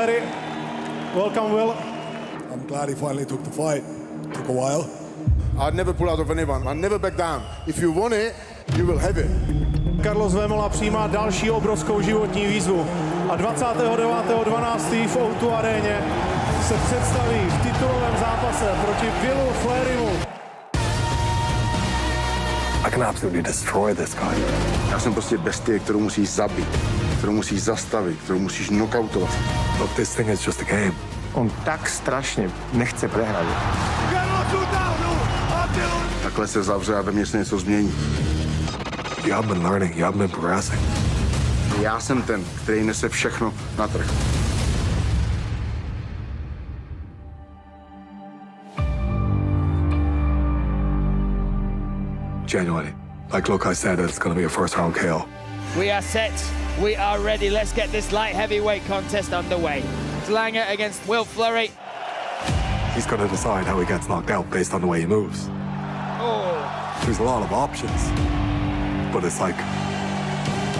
Flaherty. Welcome, Will. I'm glad he finally took the fight. Took a while. I'd never pull out of anyone. I'd never back down. If you want it, you will have it. Carlos Vémola přijímá další obrovskou životní výzvu a 29.12. v O2 aréně se představí v titulovém zápase proti Willu Flahertymu. I can absolutely destroy this guy. Já jsem prostě bestie, kterou musíš zabít, kterou musíš zastavit, kterou musíš knockoutovat. Look, this thing is just a game. On tak strašně nechce prehrať. Takhle se zavře a ve mně se něco změní. You haven't been learning, you haven't been progressing. Já jsem ten, který nese všechno na trh. Genuinely. Like, look, I said it's going to be a first-round KO. We are set. We are ready. Let's get this light heavyweight contest underway. Langer against Will Fleury. He's going to decide how he gets knocked out based on the way he moves. Oh. There's a lot of options, but it's like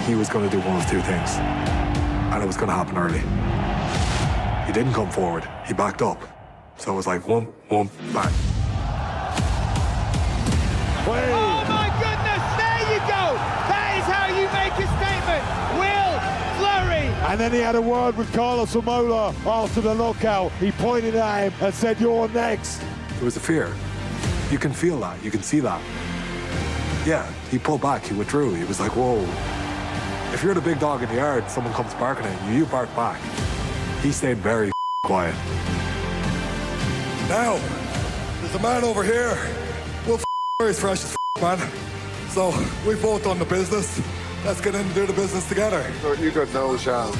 he was going to do one of two things, and it was going to happen early. He didn't come forward. He backed up. So it was like one, bang. Oh my goodness, there you go. That is how you make a statement. Will Fleury. And then he had a word with Carlos Vémola after the knockout. He pointed at him and said, "You're next." It was a fear. You can feel that. You can see that. Yeah, he pulled back. He withdrew. He was like, whoa. If you're the big dog in the yard, someone comes barking at you, you bark back. He stayed very quiet. Now, there's a man over here. Will is fresh as man. So we both done the business. Let's get in and do the business together. You got no chance.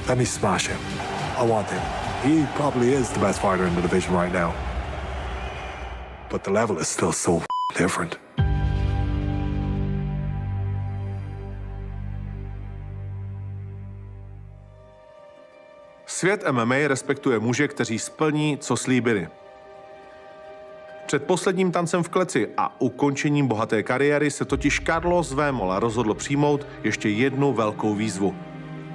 Let me smash him. I want him. He probably is the best fighter in the division right now. But the level is still so different. Svět MMA respektuje muže, kteří splní, co slíbili. Před posledním tancem v kleci a ukončením bohaté kariéry se totiž Carlos Vémola rozhodl přijmout ještě jednu velkou výzvu.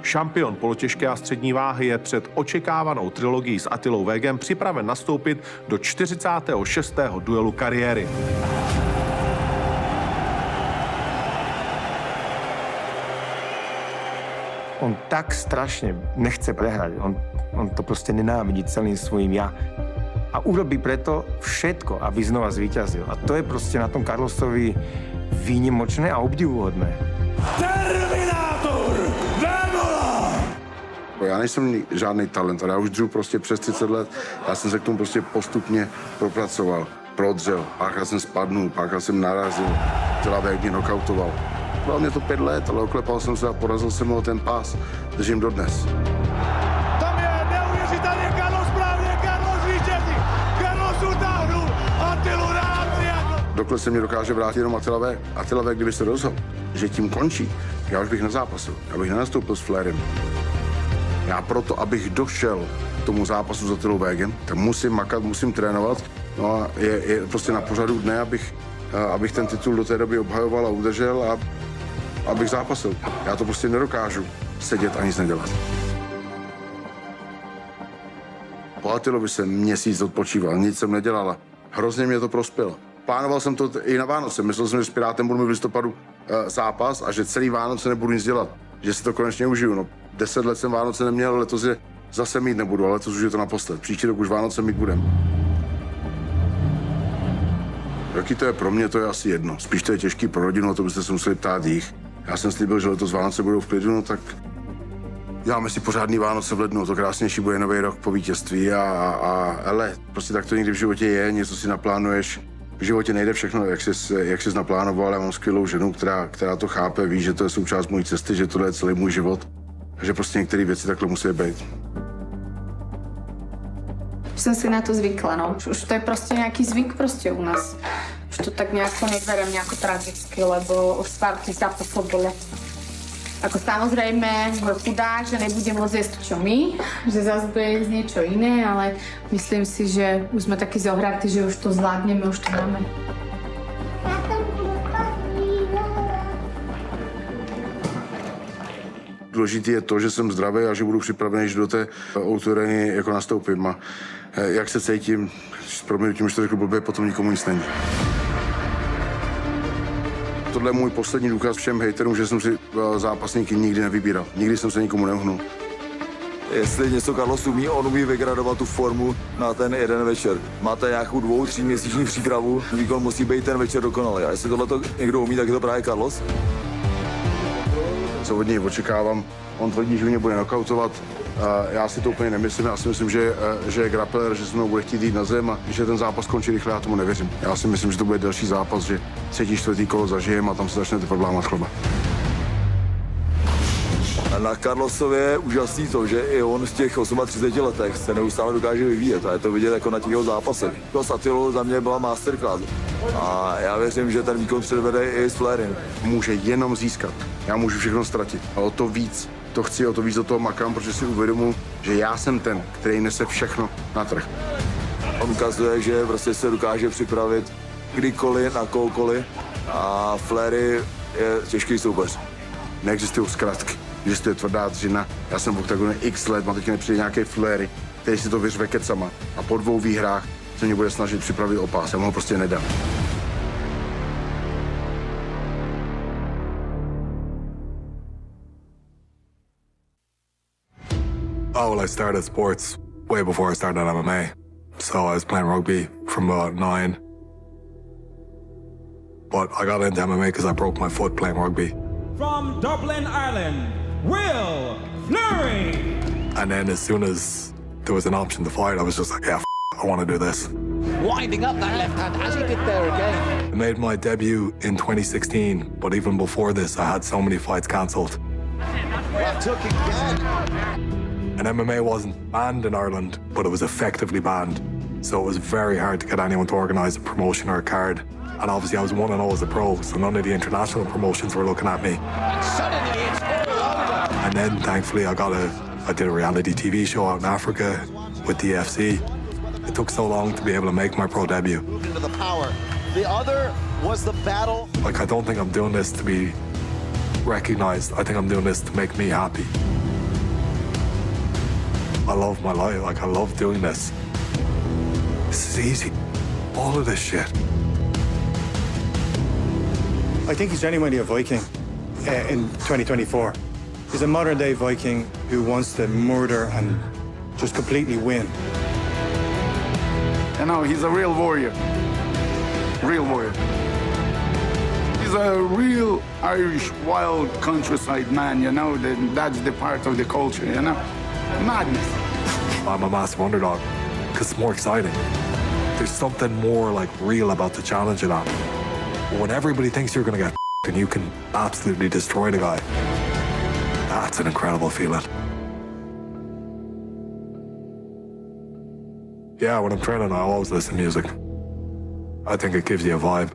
Šampion polotěžké a střední váhy je před očekávanou trilogií s Attilou Vegem připraven nastoupit do 46. duelu kariéry. On tak strašně nechce prehrať. On to prostě nenávidí celým svojím ja. A urobí preto všetko, aby znova zvíťazil. A to je prostě na tom Carlosovi výnimočné a obdivuhodné. Terminátor! Vémola! Já nejsem žádný talent, ale já už dřu prostě přes 30 let. Já jsem se k tomu prostě postupně propracoval, prodřel, párkrát jsem spadnul, párkrát jsem narazil, celá Veg mě knockoutoval. Bylo mě to 5 let, ale oklepal jsem se a porazil jsem ho ten pás. Držím dodnes. Tam je neuvěřitelně Carlos správně, Carlos vítězí. Carlos utáhnul Attilu rád. Dokud se mě dokáže vrátit jenom Attila Veg, kdyby se rozhodl, že tím končí, já už bych nezápasil, já bych nenastoupil s Flairem. Já proto, abych došel k tomu zápasu s Attilou Vegem, tak musím makat, musím trénovat. No a je prostě na pořadu dne, abych ten titul do té doby obhajoval a udržel a abych zápasil. Já to prostě nedokážu sedět a nic nedělat. Po Attilovi jsem měsíc odpočíval, nic jsem nedělal. Hrozně mě to prospělo. Plánoval jsem to i na Vánoce. Myslel jsem, že s Pirátem budu mít v listopadu zápas a že celý Vánoce nebudu nic dělat. Že si to konečně užiju. No, 10 let jsem Vánoce neměl, letos je zase mít nebudu, ale letos už je to naposled. Příští rok už Vánoce mít budem. Jaký to je pro mě, to je asi jedno. Spíš to je těžký pro rodinu, a to byste se museli ptát jich. Já jsem slíbil, že letos Vánoce budou v klidu, no tak děláme si pořádný Vánoce v lednu, to krásnější bude nový rok po vítězství ale prostě tak to někdy v životě je, něco si naplánuješ. V životě nejde všechno, jak jsi naplánoval, ale já mám skvělou ženu, která to chápe, ví, že to je součást mojí cesty, že tohle je celý můj život. Takže prostě některé věci takhle musí být. Jsem si na to zvykla, no. Už to je prostě nějaký zvyk prostě u nás. Už to tak nejako neberem nejako tragicky, lebo už pár tých zápasov bolo. Ako samozrejme, chudák, že nebude môcť jesť čo my, že zase bude jesť niečo iné, ale myslím si, že už sme takí zohratí, že už to zvládneme, už to máme. důležité je to, že jsem zdravý a že budu připravený, že do té autorény jako nastoupím. A jak se cítím, s proměnutím, že to řekl blbě, potom nikomu nic není. Tohle je můj poslední důkaz všem hejterům, že jsem si zápasníky nikdy nevybíral. Nikdy jsem se nikomu neuhnul. Jestli něco Carlos umí, on umí vygradovat tu formu na ten jeden večer. Máte nějakou 2-3 měsíční přípravu, výkon musí být ten večer dokonalý. A jestli tohle někdo umí, tak je to právě Carlos. Co od něj očekávám? On tvrdí, že mě bude nokautovat. Já si to úplně nemyslím. Já si myslím, že je grappler, že se mnou bude chtít jít na zem a že ten zápas končí rychle, já tomu nevěřím. Já si myslím, že to bude delší zápas, že 3., 4. kolo zažijem a tam se začne teprve lámat chleba. A na Carlosově je úžasný to, že i on v těch 38 letech se neustále dokáže vyvíjet. A je to vidět jako na těch jeho zápasech. To s Attilou za mě byla masterclass. A já věřím, že ten výkon předvede i s Flairem. Může jenom získat. Já můžu všechno ztratit. A o to víc to chci, o to víc do toho makám, protože si uvědomuji, že já jsem ten, který nese všechno na trh. On ukazuje, že prostě se dokáže připravit kdykoliv, na kohokoliv. A Flair je těžký soupeř. Neexistují zkratky. Existuje tvrdá dřina. Já jsem v Oktagonu x let, mám teď nepřijde nějaké Flairy, který si to vyřve kecama. A po 2 výhrách se mě bude snažit připravit o pás. Já mu ho prostě nedám. Oh, well, I started sports way before I started MMA. So I was playing rugby from about 9. But I got into MMA because I broke my foot playing rugby. From Dublin, Ireland, Will Fleury. And then as soon as there was an option to fight, I was just like, yeah, I want to do this. Winding up that left hand as he did there again. I made my debut in 2016, but even before this, I had so many fights cancelled. Well, took again. And MMA wasn't banned in Ireland, but it was effectively banned. So it was very hard to get anyone to organise a promotion or a card. And obviously I was 1-0 as a pro, so none of the international promotions were looking at me. And suddenly it's all over. And then thankfully I did a reality TV show out in Africa with the EFC. It took so long to be able to make my pro debut. Moved into the power. The other was the battle. Like, I don't think I'm doing this to be recognized. I think I'm doing this to make me happy. I love my life. Like, I love doing this. This is easy. All of this shit. I think he's genuinely a Viking in 2024. He's a modern-day Viking who wants to murder and just completely win. You know, he's a real warrior. Real warrior. He's a real Irish wild countryside man, you know. That's the part of the culture, you know. Madness. I'm a massive underdog because it's more exciting. There's something more like real about the challenge of that. When everybody thinks you're going to get and you can absolutely destroy the guy, that's an incredible feeling. Yeah, when I'm training, I always listen to music. I think it gives you a vibe.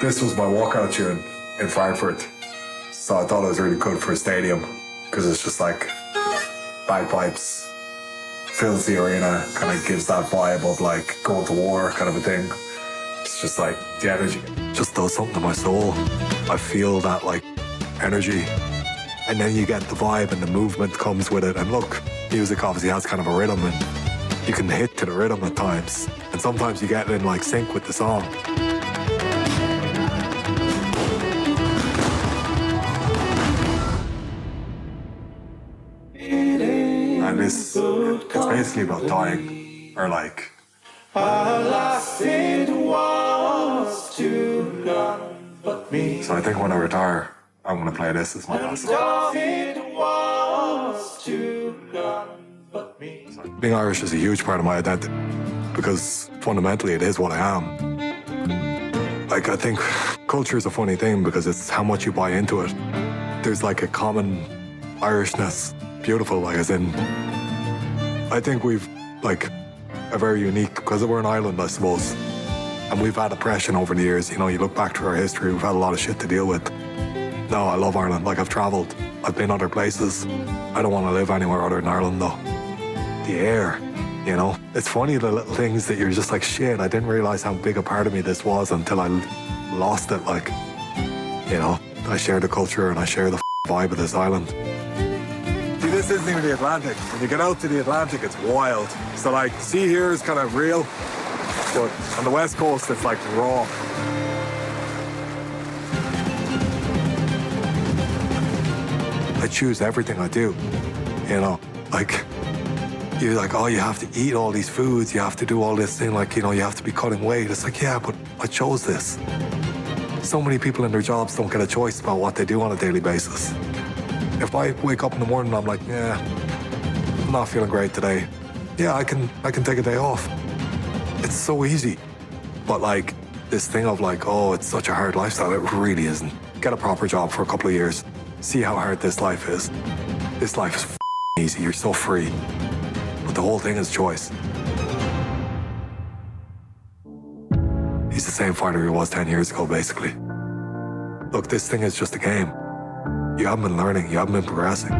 This was my walkout tune in Frankfurt, so I thought it was really good for a stadium because it's just like bagpipes, fills the arena, kind of gives that vibe of like going to war kind of a thing. It's just like the energy just does something to my soul. I feel that like energy, and then you get the vibe and the movement comes with it. And look, music obviously has kind of a rhythm, and you can hit to the rhythm at times, and sometimes you get in like sync with the song. And it's basically about dying, or like so I think when I retire, I'm gonna play this as my last song. Being Irish is a huge part of my identity because fundamentally it is what I am. Like, I think culture is a funny thing because it's how much you buy into it. There's like a common Irishness, beautiful, like as in, I think we've like a very unique, because we're an island, I suppose, and we've had oppression over the years. You know, you look back to our history, we've had a lot of shit to deal with. No, I love Ireland. Like, I've traveled, I've been other places. I don't want to live anywhere other than Ireland, though. The air, you know? It's funny, the little things that you're just like, shit, I didn't realize how big a part of me this was until I lost it. Like, you know, I share the culture and I share the vibe of this island. this isn't even the Atlantic. When you get out to the Atlantic, it's wild. So like, sea here is kind of real, but on the West Coast, it's like raw. I choose everything I do, you know, like, you're like, oh, you have to eat all these foods, you have to do all this thing, like, you know, you have to be cutting weight. It's like, yeah, but I chose this. So many people in their jobs don't get a choice about what they do on a daily basis. If I wake up in the morning and I'm like, yeah, I'm not feeling great today, yeah, I can take a day off. It's so easy. But like, this thing of like, oh, it's such a hard lifestyle, it really isn't. Get a proper job for a couple of years. See how hard this life is. This life is easy, you're so free. But the whole thing is choice. He's the same fighter he was 10 years ago, basically. Look, this thing is just a game. You haven't been learning, you haven't been progressing.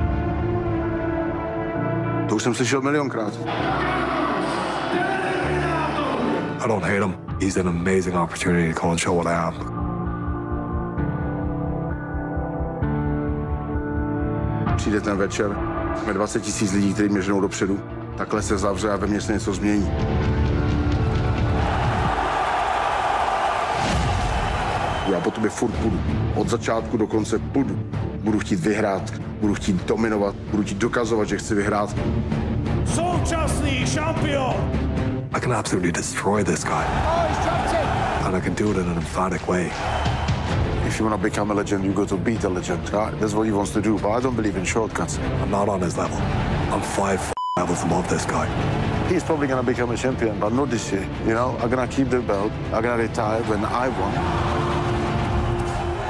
To už jsem slyšel milionkrát. I don't hate him. He's an amazing opportunity to go and show what I am. Přijde ten večer, jsme 20 000 lidí, kteří mě ženou dopředu. Takhle se zavře a ve mně se něco změní. Já po tobě furt půjdu. Od začátku do konce půjdu. Budu chtít vyhrát, budu chtít dominovat, budu chtít dokazovat, že chci vyhrát. Současný šampion! I can absolutely destroy this guy. And I can do it in an emphatic way. If you want to become a legend, you go to beat a legend. Right? That's what he wants to do, but I don't believe in shortcuts. I'm not on his level. I'm 5 levels above this guy. He's probably going to become a champion, but not this year. You know, I'm going to keep the belt. I'm going to retire when I won.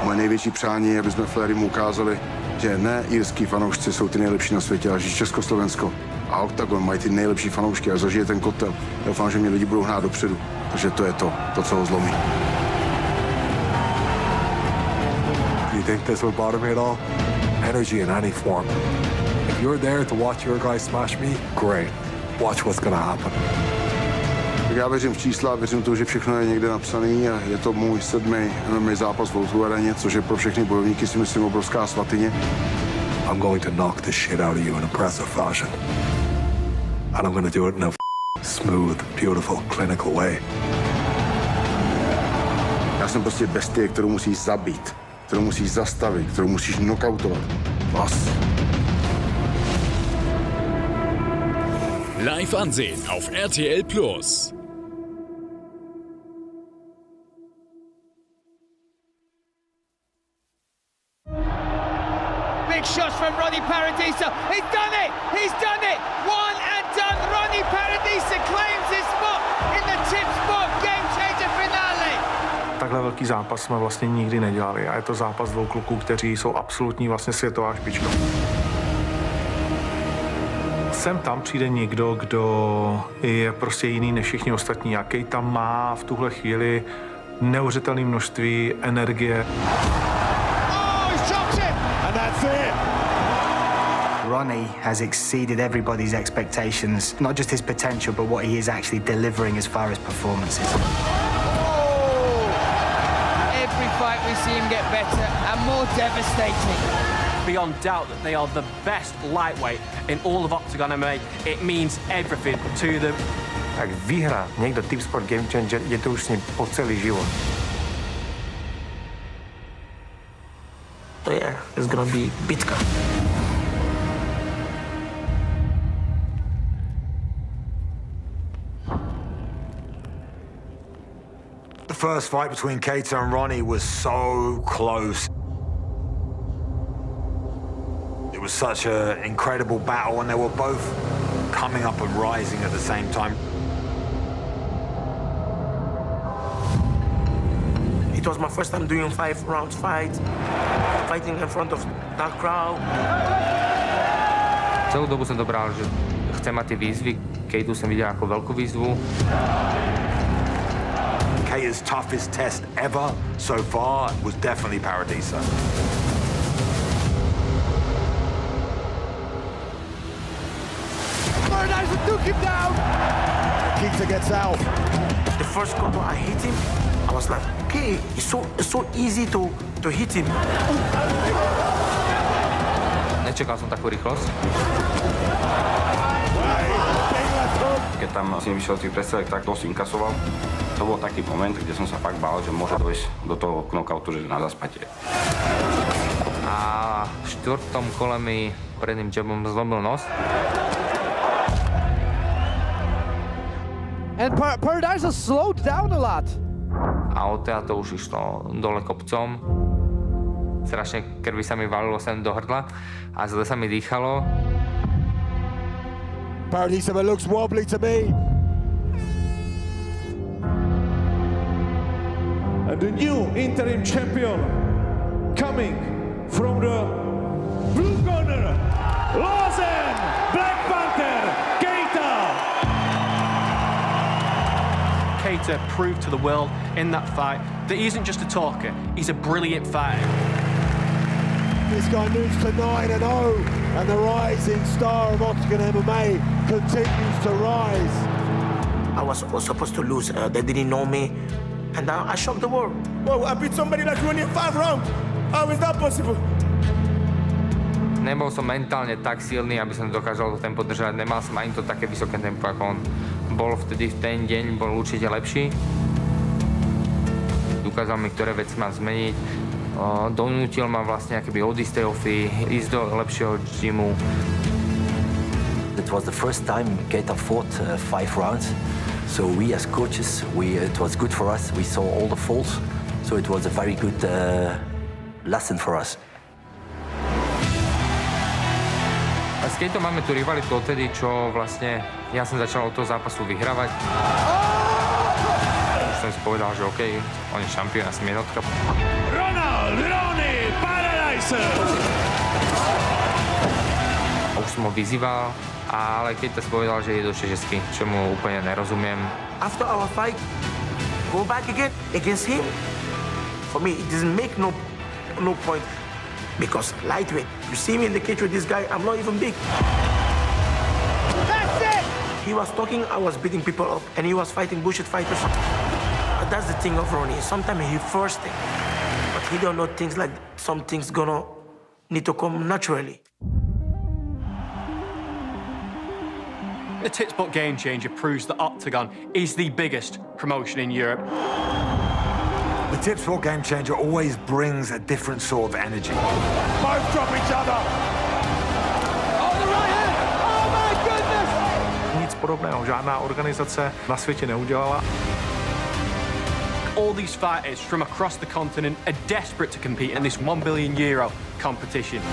Moje největší přání je, aby jsme Flairimu ukázali, že ne irský fanoušci jsou ty nejlepší na světě, ale že Československo a Oktagon mají ty nejlepší fanoušky a zažije ten kotel. Doufám, že mě lidi budou hnát dopředu, protože to je to, co ho zlomí. Do you think this will bother me at all? Energy in any form. If you're there to watch your guy smash me, great. Watch what's gonna happen. Já věřím v čísla, věřím to, že všechno je někde napsané a je to můj 7. MMA zápas v Outu-aréně, což je pro všechny bojovníky si myslím obrovská svatyně. I'm going to knock the shit out of you in impressive fashion. And I'm going to do it in a smooth, beautiful, clinical way. Já jsem prostě bestie, kterou musíš zabít, kterou musíš zastavit, kterou musíš knockoutovat. Was? Live ansehen auf RTL Plus. Big shots from Ronnie Paradiso. He's done it! He's done it! One and done. Ronnie Paradiso claims his spot in the tip spot game changer finale. Takhle velký zápas jsme vlastně nikdy nedělali a je to zápas dvou kluků, kteří jsou absolutní vlastně světová špička. Sem tam přijde někdo, kdo je prostě jiný než všichni ostatní, jaký tam má v tuhle chvíli neuvěřitelné množství energie. Ronnie has exceeded everybody's expectations, not just his potential, but what he is actually delivering as far as performances. Every fight we see him get better and more devastating. Beyond doubt that they are the best lightweight in all of Oktagon MMA. It means everything to them. Tak vyhrá někdo Tip Sport Game Changer, je to už s ním po celý život. So yeah, it's gonna be bitka. The first fight between Keita and Ronnie was so close. It was such an incredible battle, and they were both coming up and rising at the same time. It was my first time doing 5 rounds fight, fighting in front of that crowd. Celú dobu som to bral, že chcem mať tie výzvy. Keitu som videl ako veľkú výzvu. Keita's toughest test ever so far was definitely Paradiso. Paradiso took him down. Keita gets out. The first couple I hit him, I was like, okay, it's so easy to hit him. Nečakal som takú rýchlosť. Keď tam si vyšiel tých prestrelek, tak dosť inkasoval. To bol taký moment, kde som sa fakt bál, že môže dojsť do toho knockoutu, že na zaspatie. A v 4. kole mi predným jabom zlomil nos. And Paradise has slowed down a lot. A odtiaľ to už išlo dole kopcom. Strašne krvi sa mi valilo sem do hrdla a zle sa mi dýchalo. Paradise looks wobbly to me. And the new interim champion coming from the blue corner, Lausanne, Black Panther, Keita. Keita proved to the world in that fight that he isn't just a talker, he's a brilliant fighter. This guy moves to 9-0, and the rising star of Oktagon MMA continues to rise. I was supposed to lose. They didn't know me. And I shocked the world. Whoa, I beat somebody like you in 5 rounds. How is that possible? Nebol som mentálne tak silný, aby som dokázal to tempo držať. Nemal som ani to také vysoké tempo, ako on bol vtedy v ten deň, bol určite lepší. Ukázal mi, ktoré veci mám zmeniť. Donútil ma vlastne akoby odísť tej ofy, ísť do lepšieho gymu. It was the first time Keita fought 5 rounds. So we as coaches, it was good for us. We saw all the faults, so it was a very good lesson for us. A s Keitom máme tu rivalitu odtedy, čo vlastne ja som začal od toho zápasu vyhrávať. Už som si povedal, že OK, on je šampión, ja som jednotka. Ronald, Ronnie, Paradise! A už som ho vyzýval, ale keď to povedal, že je do 60, čo mu úplne nerozumiem. After our fight, go back again against him. For me, it doesn't make no point. Because lightweight, you see me in the cage with this guy, I'm not even big. That's it! He was talking, I was beating people up, and he was fighting bullshit fighters. That's the thing of Ronnie. Sometimes he forced it, but he don't know things like some things gonna need to come naturally. The Tipsport Game Changer proves that Oktagon is the biggest promotion in Europe. The Tipsport Game Changer always brings a different sort of energy. Both drop each other. Oh, the right hand! Oh my goodness! Nic podobného žádná organizace na světě neudělala. All these fighters from across the continent are desperate to compete in this €1 billion competition.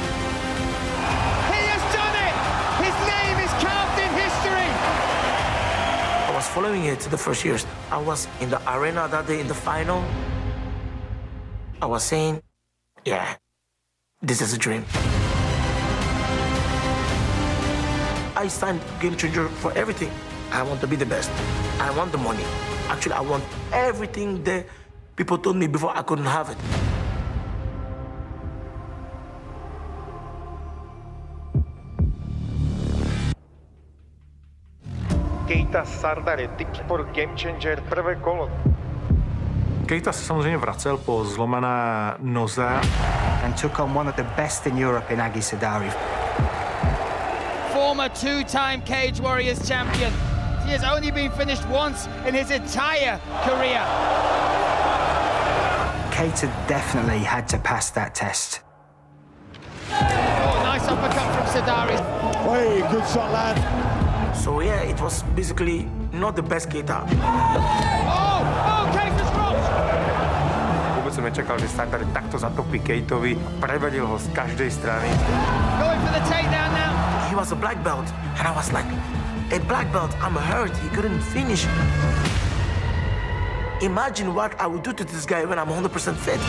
He has done it! His name is carved in history! I was following it the first years. I was in the arena that day in the final. I was saying, yeah, this is a dream. I signed Game Changer for everything. I want to be the best. I want the money. Actually, I want everything that people told me before I couldn't have it. Keita Sardary, Tipsport Game Changer, prvé kolo. Keita se samozřejmě vracel po zlomené noze. And took on one of the best in Europe in Agi Sadari. Former two-time Cage Warriors champion. He has only been finished once in his entire career. Keita definitely had to pass that test. Oh, nice uppercut from Sadari. Hey, good shot, lad. So yeah, it was basically not the best Keita. Oh, Keita's dropped! Vôbec som nečakal, že Sardary takto zatopí Keitovi, prevedil ho z každej strany. Going for the takedown now. He was a black belt, and I was like, a black belt, I'm hurt, he couldn't finish. Imagine what I would do to this guy when I'm 100% fit.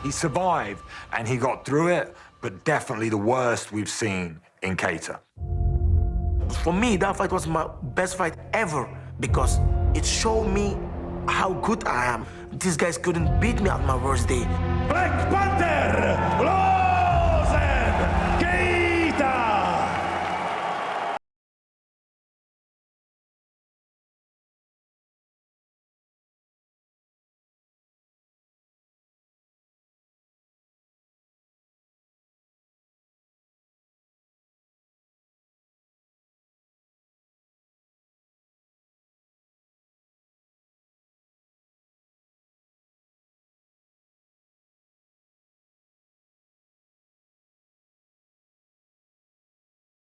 He survived and he got through it, but definitely the worst we've seen in Keita. For me, that fight was my best fight ever because it showed me how good I am. These guys couldn't beat me on my worst day. Black Panther!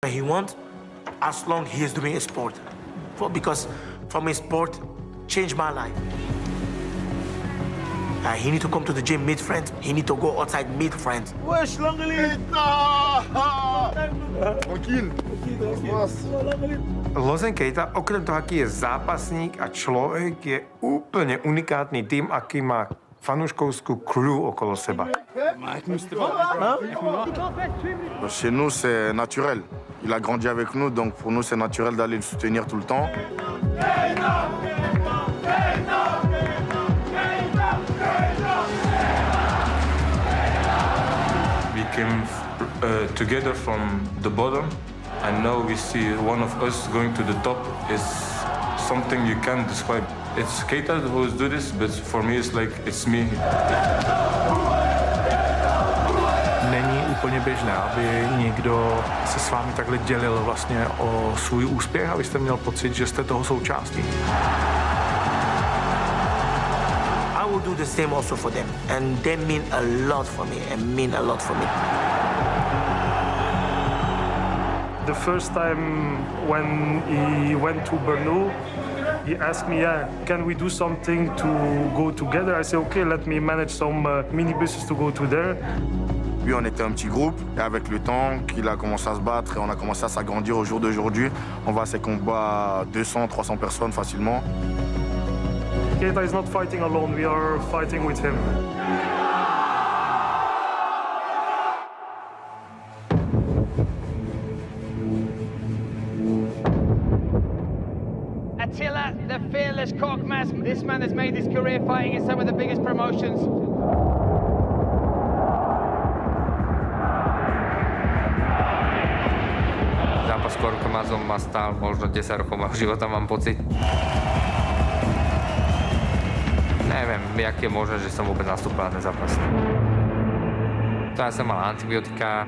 He wants, as long he is doing a sport. Because from his sport, changed my life. He need to come to the gym, meet friends. He need to go outside, meet friends. Wesh, Langley! Tranquille. Lozen Keita, okrem toho, aký je zápasník a človek, je úplne unikátny tým, aký má fanúškovskú crew okolo seba. Chez nous, c'est naturel. Il a grandi avec nous, donc pour nous, c'est naturel d'aller le soutenir tout le temps. We came together from the bottom, and now we see one of us going to the top is something you can't describe. It's Keita who do this, but for me it's like it's me. Není úplně běžné, aby někdo se s vámi takhle dělil vlastně o svůj úspěch a vy jste měl pocit, že jste toho součástí. I will do the same also for them, and they mean a lot for me, and mean a lot for me. The first time when he went to Brno, he asked me, can we do something to go together? I said, okay, let me manage some minibuses to go to there. Puis on était un petit groupe, et avec le temps qu'il a commencé à se battre et on a commencé à s'agrandir au jour d'aujourd'hui, on va à ces combats à 200, 300 personnes facilement. Keita is not fighting alone, we are fighting with him. Attila, the fearless Korkmaz. This man has made his career fighting in some of the biggest promotions. Zápas s Korkmazom ma stál možno 10 rokov mojho života, mám pocit. Neviem, jak je možné, že som vôbec nastúpil na ten zápas. To ja som mal antibiotika,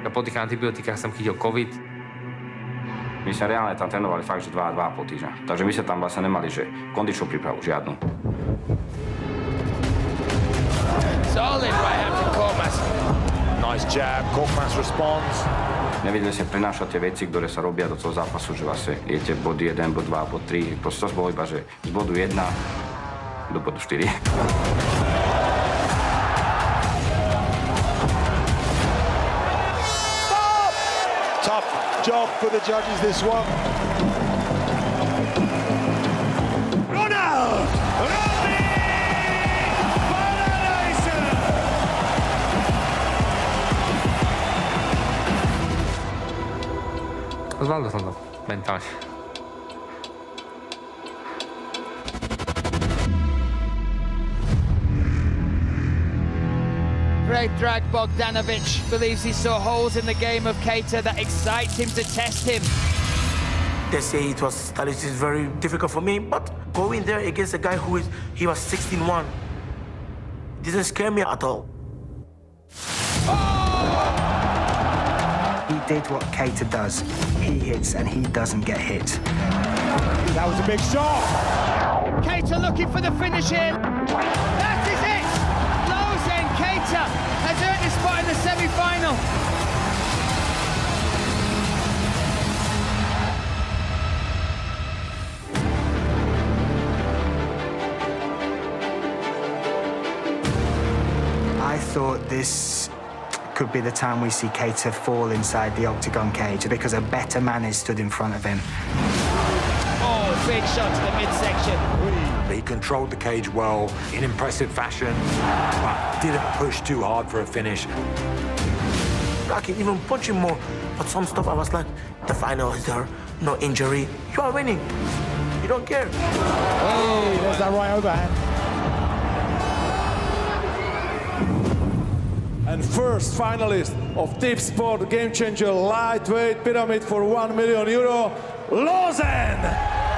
a po tých antibiotikách som chytil COVID. My sa reálne tam trénovali fakt, že 2,5 týždňa. Takže my sa tam vlastne nemali, že kondičnú prípravu, žiadnu. Solid right hand from Korkmaz. Nice jab, Korkmaz responds. Nevedeli sa prinášať tie veci, ktoré sa robia do toho zápasu, že vlastne idete bod 1, bod 2, bod 3. Proste to bolo iba, že z bodu 1 do bodu 4. Tough job for the judges, this one. Ronald! Zvládol som to mentálne. Great drag. Bogdanovic believes he saw holes in the game of Keita that excites him to test him. They say that it is very difficult for me, but going there against a guy he was 16-1, didn't scare me at all. He did what Keita does. He hits and he doesn't get hit. That was a big shot. Keita looking for the finish here. That is it. Lozen Keita has earned his spot in the semi-final. I thought this could be the time we see Keita fall inside the Oktagon cage because a better man is stood in front of him. Oh, big shot to the midsection. He controlled the cage well, in impressive fashion, but didn't push too hard for a finish. I can even punch him more, but some stuff I was like, the final is there, no injury. You are winning. You don't care. Hey, there's that right overhand. And first finalist of Tip Sport Game Changer Lightweight Pyramid for €1 million, Lozen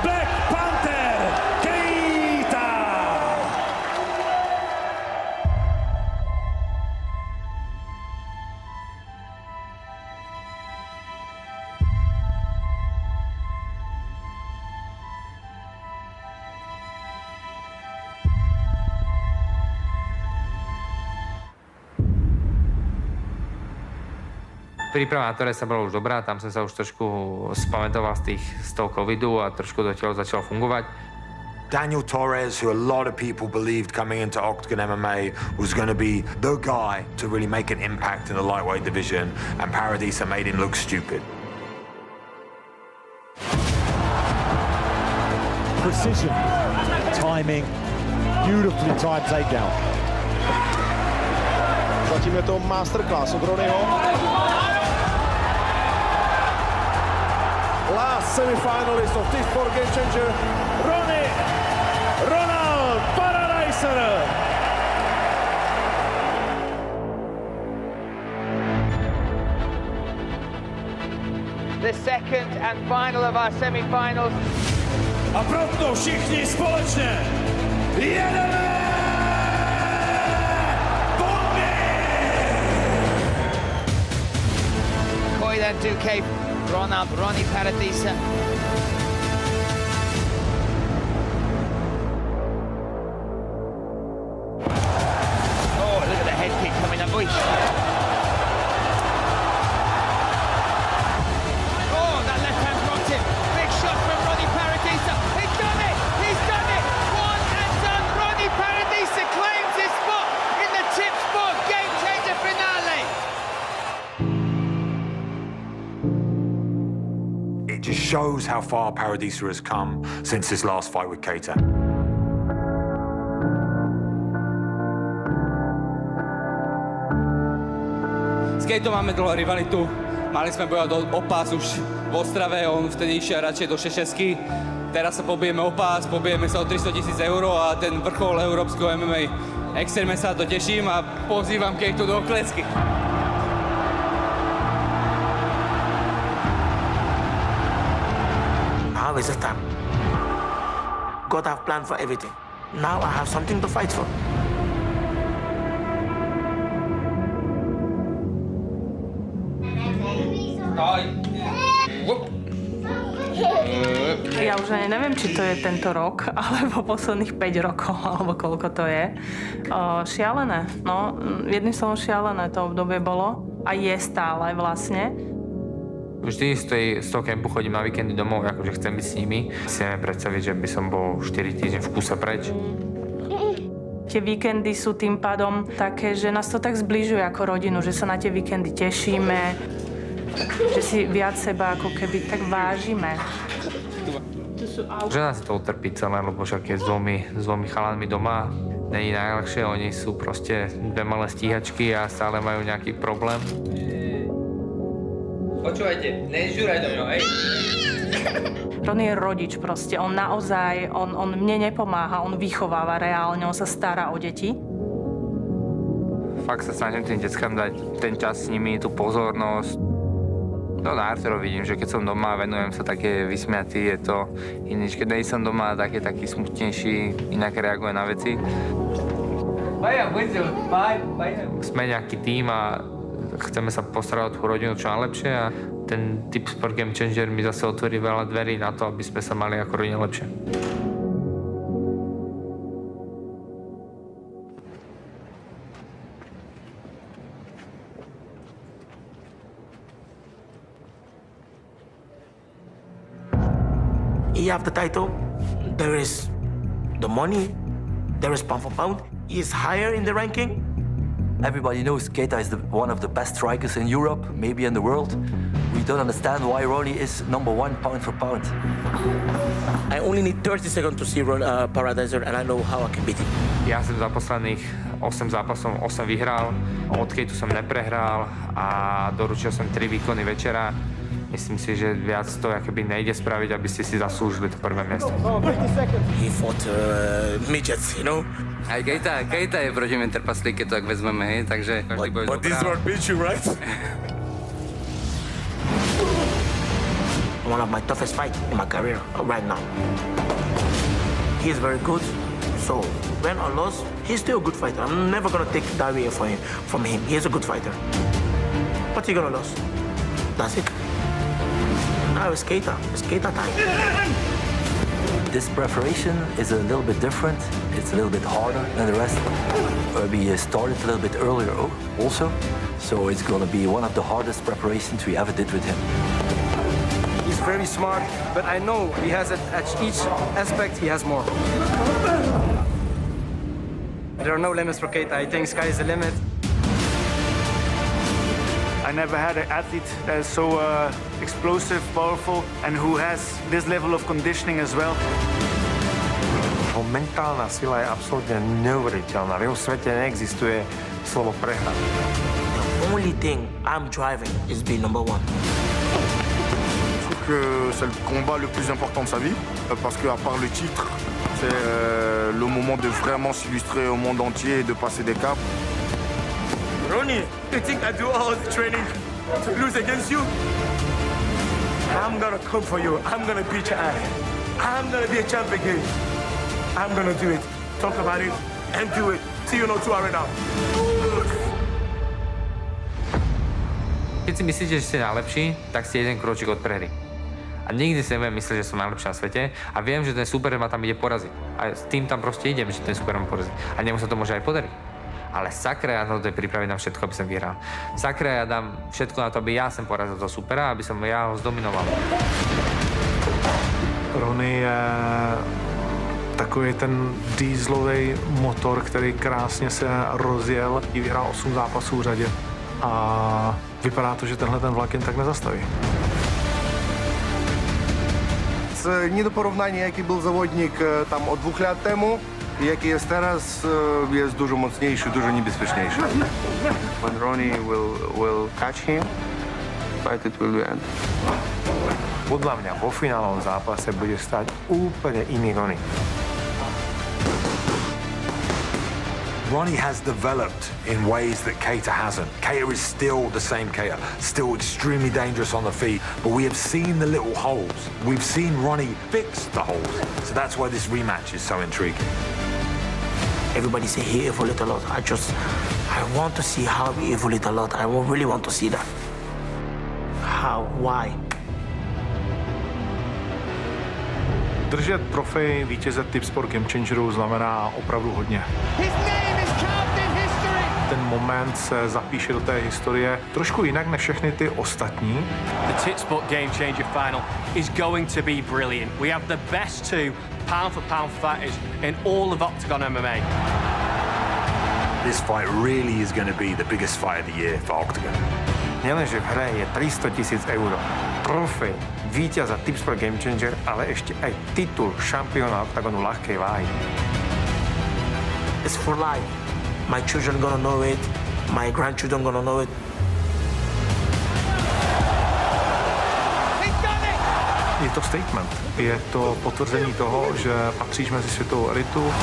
Black Panther Keita. Príprava na ktoré sa bola už dobrá, tam som sa už trošku spamätoval z toho covidu a trošku to telo začalo fungovať. Daniel Torres, who a lot of people believed coming into Oktagon MMA was going to be the guy to really make an impact in the lightweight division, and Paradisa made him look stupid. Precision, timing, beautifully timed takedown. Zatím je to masterclass od Ronnieho. Last semi-finalist of this sport game changer, Ronald Paradeiser. The second and final of our semi-finals. A proto všichni společně jedeme! Koidan Duque, Ronnie Paradisa. Oh, look at the head kick coming up. Oy. Oh, that left hand rocked him. Big shot from Ronnie Paradisa. He's done it! He's done it! One and done. Ronnie Paradisa claims his spot in the Tip Sport Game Changer finale. It just shows how far Paradisa has come since his last fight with Keita. S Kejtom máme dlho rivalitu. Mali sme bojovať o pás už v Ostrave, on vtedy išiel radšej do šešesky. Teraz sa pobijeme o pás, pobijeme sa o 300 000 eur a ten vrchol európskeho MMA. Extrémne sa to teším a pozývam Kejtu do klecky. Now is the time. God have planned for everything. Now I have something to fight for. Ja už ani neviem, či to je tento rok, alebo posledných 5 rokov, alebo koľko to je. Šialené, no, jedným slovom šialené to obdobie bolo a je stále vlastne. Vždy z toho kempu chodím na víkendy domov, akože chcem byť s nimi. Si neviem predstaviť, že by som bol 4 týždne v kúse preč. Tie víkendy sú tým pádom také, že nás to tak zbližuje ako rodinu, že sa na tie víkendy tešíme, že si viac seba ako keby tak vážime. Žena si to utrpí celé, lebo však je s dvomi chalanmi doma. Není najľahšie, oni sú proste dve malé stíhačky a stále majú nejaký problém. Počúvajte, nežúraj do mňa, hej. On je rodič proste, on naozaj, on mne nepomáha, on vychováva reálne, on sa stará o deti. Fakt sa snažím tým deckám dať ten čas s nimi, tú pozornosť. No na Arturo vidím, že keď som doma, venujem sa také vysmiatý, je to iný. Keď nie som doma, tak je taký smutnejší, inak reaguje na veci. Sme nejaký tím a chceme sa postarať o tú rodinu čo najlepšie a ten Tip Sport Game Changer mi zase otvorí veľa dverí na to, aby sme sa mali ako rodina lepšie. He have the title, there is the money, there is pound for pound. He is higher in the ranking. Everybody knows Keita is one of the best strikers in Europe, maybe in the world. We don't understand why Ronnie is number one pound for pound. I only need 30 seconds to see Paradiser and I know how I can beat him. Ja som za posledných 8 zápasov 8 vyhral, od Keitu som neprehral a doručil som 3 výkony večera. Myslím si, že viac to akoby nejde spraviť, aby ste si zaslúžili to prvé miesto. He fought midgets, you know? Aj Keita je proti mne trpaslík, keď to tak vezmeme, hej, takže každý bude But this one beat you, right? One of my toughest fights in my career right now. He is very good, so when I lost, he's still a good fighter. I'm never gonna take that away from him. He is a good fighter. But he's gonna lose. That's it. Now it's Keita. It's Keita time. This preparation is a little bit different. It's a little bit harder than the rest. We started a little bit earlier also, so it's going to be one of the hardest preparations we ever did with him. He's very smart, but I know he has at each aspect he has more. There are no limits for Keita. I think sky is the limit. I never had an athlete that is so explosive, powerful, and who has this level of conditioning as well. Mentálna sila je absolútne neuveriteľná. V jeho svete neexistuje slovo prehra. The only thing I'm driving is being number one. Je trouve que c'est le combat le plus important de sa vie, parce qu'à part le titre, c'est le moment de vraiment s'illustrer au monde entier et de passer des caps. Ronnie, you think I do all the training to lose against you? I'm gonna come for you. I'm gonna beat your ass. I'm gonna be a champ again. I'm gonna do it. Talk about it and do it. See you in 2 hours now. Keď si myslíte, že ste najlepší, tak ste jeden kročík od prehry. A nikdy si nebudem myslieť, že som najlepší na svete a viem, že ten super ma tam ide poraziť. A s tým tam proste idem, že ten super ma porazí. A nemu sa to môže aj podariť. Ale sakra, ja na to pripraviť na všetko, aby som vyhral. Sakra, ja dám všetko na to, aby ja som porazil toho supera, aby som ja ho zdominoval. Ronnie je takový ten dieselový motor, který krásně se rozjel i vyhrál 8 zápasů v řadě. A vypadá to, že tenhle ten vlak jen tak nezastaví. Це ні до порівняння, який був заводник там от 2 лет тому, який є зараз, є дуже моцніший, дуже небезпечніший. When Ronnie will catch him, fight it will end. Podľa mňa vo finálnom zápase bude stať úplne iný Ronnie. Ronnie has developed in ways that Keita hasn't. Keita is still the same Keita, still extremely dangerous on the feet, but we have seen the little holes. We've seen Ronnie fix the holes. So that's why this rematch is so intriguing. Everybody say he evolved a lot. I want to see how he evolved a lot. I really want to see that. How? Why? Držet trofej vítěze Tipsport Game Changerů znamená opravdu hodně. Ten moment se zapíše do té historie trošku jinak než všechny ty ostatní. The Tipsport Game Changer final is going to be brilliant. We have the best two pound-for-pound fighters in all of Oktagon MMA. This fight really is going to be the biggest fight of the year for Oktagon. Nielenže v hre je 300 000 eur, trofej víťaza Tipsport Game Changer, ale ešte aj titul šampióna Oktagonu ľahkej váhy. It's for life. My children gonna know it. My grandchildren gonna know it. Je to statement. Je to potvrzení toho, že patříš mezi světovou elitu.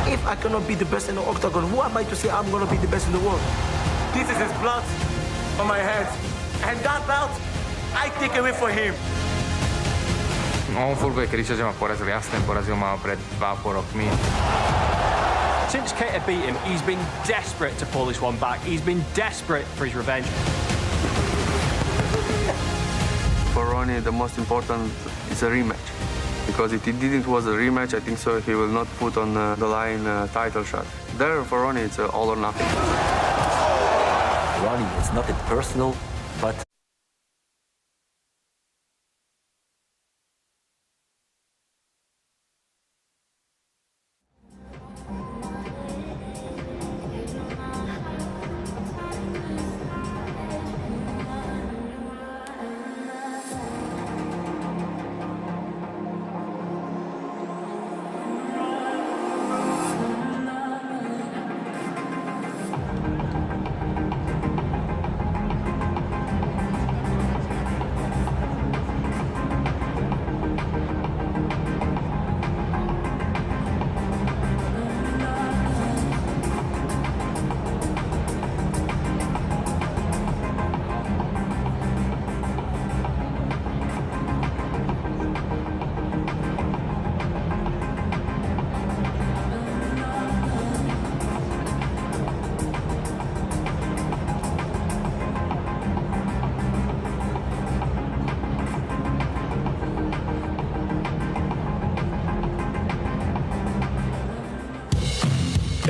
If I cannot be the best in the Oktagon, who am I to say I'm gonna be the best in the world? This is his blood on my head. And that belt, I take away for him. On furt bude kričať, že ma porazil. Jasne, porazil ma pred 2,5 rokmi. Since Keita beat him, he's been desperate to pull this one back. He's been desperate for his revenge. For Ronnie, the most important is a rematch. Because if he didn't was a rematch, I think so he will not put on the line a title shot. There, for Ronnie, it's all or nothing. Ronnie, it's nothing personal, but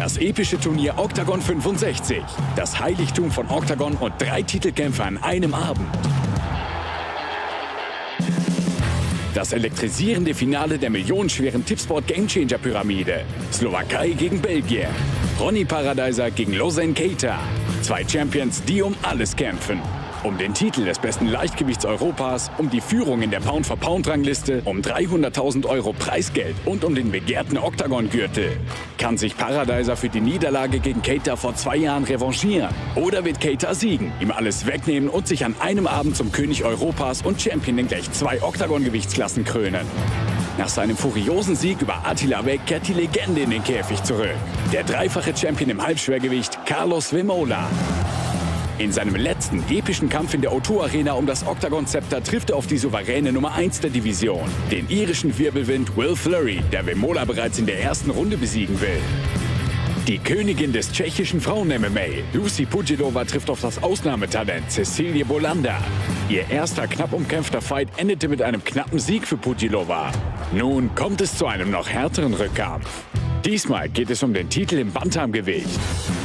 Das epische Turnier Oktagon 65. Das Heiligtum von Oktagon und 3 Titelkämpfe an einem Abend. Das elektrisierende Finale der millionenschweren Tipsport Gamechanger Pyramide. Slowakei gegen Belgien. Ronnie Paradeiser gegen Lozan Keita. 2 Champions, die um alles kämpfen. Um den Titel des besten Leichtgewichts Europas, um die Führung in der Pound-for-Pound-Rangliste, um 300.000 € Preisgeld und um den begehrten Oktagon-Gürtel. Kann sich Paradeiser für die Niederlage gegen Keita vor 2 Jahren revanchieren? Oder wird Keita siegen, ihm alles wegnehmen und sich an einem Abend zum König Europas und Champion in gleich 2 Oktagon-Gewichtsklassen krönen? Nach seinem furiosen Sieg über Attila Weg kehrt die Legende in den Käfig zurück. Der dreifache Champion im Halbschwergewicht, Carlos Vemola. In seinem letzten epischen Kampf in der O2 Arena um das Oktagon-Zepter trifft er auf die souveräne Nummer 1 der Division, den irischen Wirbelwind Will Fleury, der Vemola bereits in der ersten Runde besiegen will. Die Königin des tschechischen Frauen-MMA, Lucy Pudilova, trifft auf das Ausnahmetalent Cecilie Bolanda. Ihr erster knapp umkämpfter Fight endete mit einem knappen Sieg für Pudilova. Nun kommt es zu einem noch härteren Rückkampf. Diesmal geht es um den Titel im Bantamgewicht.